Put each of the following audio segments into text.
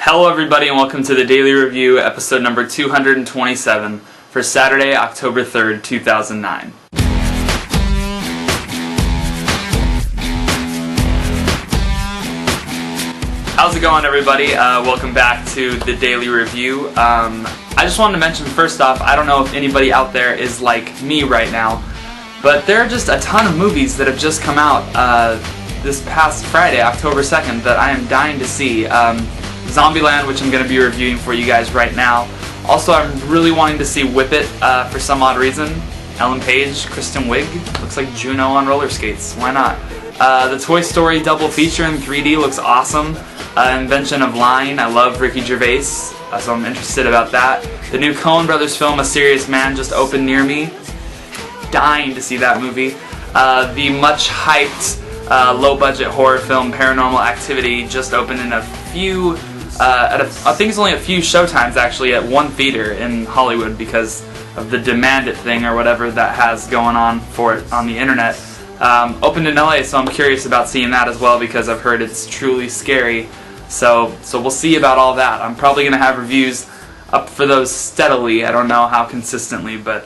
Hello everybody and welcome to the Daily Review, episode number 227 for Saturday, October 3rd, 2009. How's it going everybody? Welcome back to the Daily Review. I just wanted to mention first off, I don't know if anybody out there is like me right now, but there are just a ton of movies that have just come out this past Friday, October 2nd, that I am dying to see. Zombieland, which I'm going to be reviewing for you guys right now. Also, I'm really wanting to see Whip It for some odd reason. Ellen Page, Kristen Wiig, looks like Juno on roller skates. Why not? The Toy Story double feature in 3D looks awesome. Invention of Lying, I love Ricky Gervais, so I'm interested about that. The new Coen Brothers film, A Serious Man, just opened near me. Dying to see that movie. The much hyped low-budget horror film Paranormal Activity just opened in a few, I think it's only a few showtimes actually at one theater in Hollywood because of the Demand It thing or whatever that has going on for it on the internet. Opened in LA, so I'm curious about seeing that as well because I've heard it's truly scary. So we'll see about all that. I'm probably going to have reviews up for those steadily. I don't know how consistently, but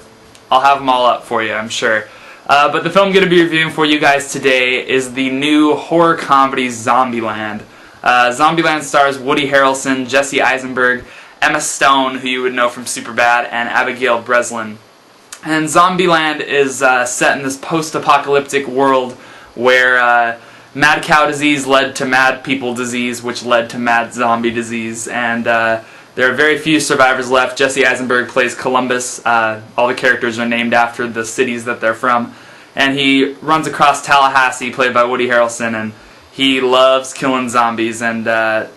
I'll have them all up for you, I'm sure. But the film I'm going to be reviewing for you guys today is the new horror comedy Zombieland. Zombieland stars Woody Harrelson, Jesse Eisenberg, Emma Stone, who you would know from Superbad, and Abigail Breslin. And Zombieland is set in this post-apocalyptic world where mad cow disease led to mad people disease, which led to mad zombie disease, and there are very few survivors left. Jesse Eisenberg plays Columbus. All the characters are named after the cities that they're from. And he runs across Tallahassee, played by Woody Harrelson, and he loves killing zombies. And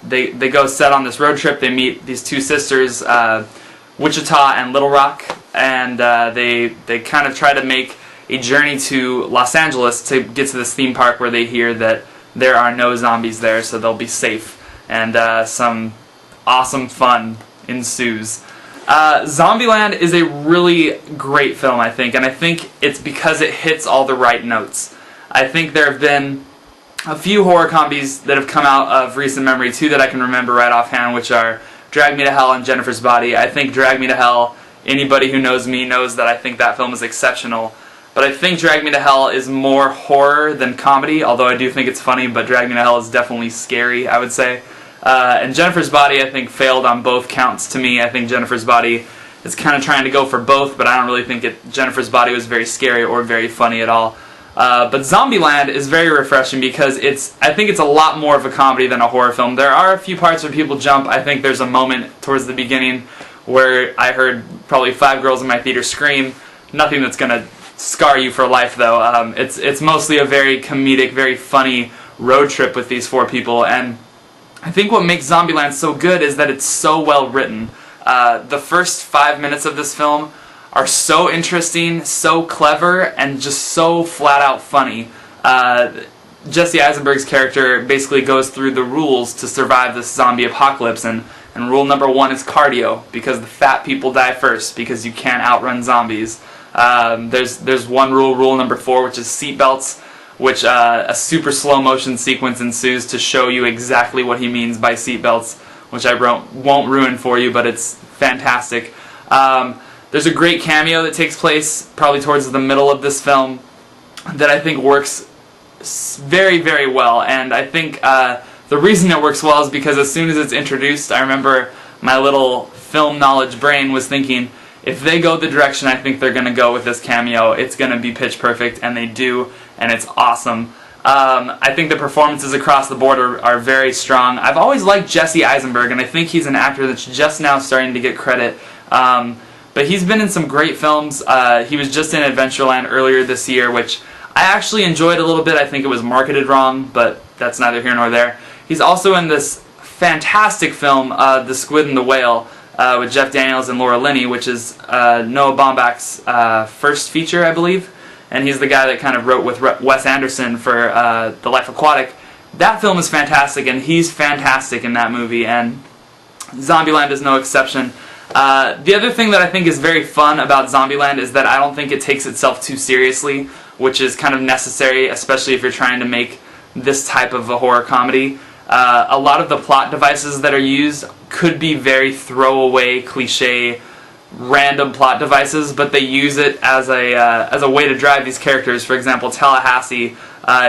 they go set on this road trip. They meet these two sisters, Wichita and Little Rock, and they kind of try to make a journey to Los Angeles to get to this theme park where they hear that there are no zombies there, so they'll be safe. And some awesome fun ensues. Zombieland is a really great film, I think, and I think it's because it hits all the right notes. I think there have been a few horror comedies that have come out of recent memory, two that I can remember right offhand, which are Drag Me to Hell and Jennifer's Body. I think Drag Me to Hell, anybody who knows me knows that I think that film is exceptional. But I think Drag Me to Hell is more horror than comedy, although I do think it's funny, but Drag Me to Hell is definitely scary, I would say. And Jennifer's Body, I think, failed on both counts to me. I think Jennifer's Body is kind of trying to go for both, but I don't really think Jennifer's Body was very scary or very funny at all. But Zombieland is very refreshing because I think it's a lot more of a comedy than a horror film. There are a few parts where people jump. I think there's a moment towards the beginning where I heard probably 5 girls in my theater scream. Nothing that's going to scar you for life, though. It's mostly a very comedic, very funny road trip with these 4 people, and I think what makes Zombieland so good is that it's so well written. The first 5 minutes of this film are so interesting, so clever, and just so flat out funny. Jesse Eisenberg's character basically goes through the rules to survive this zombie apocalypse, and rule number 1 is cardio, because the fat people die first, because you can't outrun zombies. There's one rule number 4, which is seatbelts, which a super slow motion sequence ensues to show you exactly what he means by seatbelts, which I won't ruin for you, but it's fantastic. There's a great cameo that takes place probably towards the middle of this film that I think works very, very well, and I think the reason it works well is because as soon as it's introduced, I remember my little film knowledge brain was thinking, if they go the direction I think they're going to go with this cameo, it's going to be pitch perfect, and they do, and it's awesome. I think the performances across the board are very strong. I've always liked Jesse Eisenberg, and I think he's an actor that's just now starting to get credit. But he's been in some great films. He was just in Adventureland earlier this year, which I actually enjoyed a little bit. I think it was marketed wrong, but that's neither here nor there. He's also in this fantastic film, The Squid and the Whale, with Jeff Daniels and Laura Linney, which is Noah Baumbach's first feature, I believe. And he's the guy that kind of wrote with Wes Anderson for The Life Aquatic. That film is fantastic, and he's fantastic in that movie, and Zombieland is no exception. The other thing that I think is very fun about Zombieland is that I don't think it takes itself too seriously, which is kind of necessary, especially if you're trying to make this type of a horror comedy. A lot of the plot devices that are used could be very throwaway, cliche, random plot devices, but they use it as a way to drive these characters. For example, Tallahassee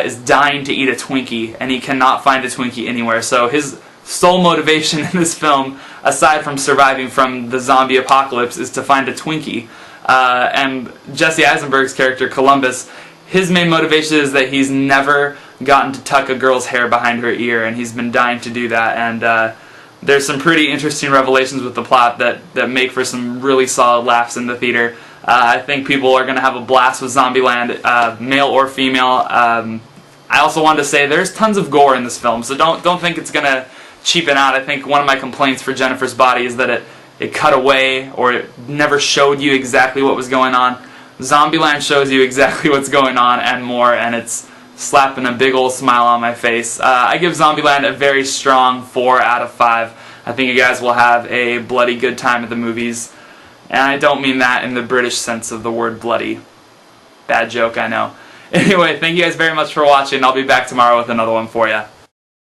is dying to eat a Twinkie, and he cannot find a Twinkie anywhere. So his sole motivation in this film, aside from surviving from the zombie apocalypse, is to find a Twinkie. And Jesse Eisenberg's character, Columbus, his main motivation is that he's never gotten to tuck a girl's hair behind her ear, and he's been dying to do that. And there's some pretty interesting revelations with the plot that make for some really solid laughs in the theater. I think people are going to have a blast with Zombieland, male or female. I also wanted to say there's tons of gore in this film, so don't think it's going to cheapen out. I think one of my complaints for Jennifer's Body is that it cut away, or it never showed you exactly what was going on. Zombieland shows you exactly what's going on and more, and it's slapping a big old smile on my face. I give Zombieland a very strong 4 out of 5. I think you guys will have a bloody good time at the movies. And I don't mean that in the British sense of the word bloody. Bad joke, I know. Anyway, thank you guys very much for watching. I'll be back tomorrow with another one for you.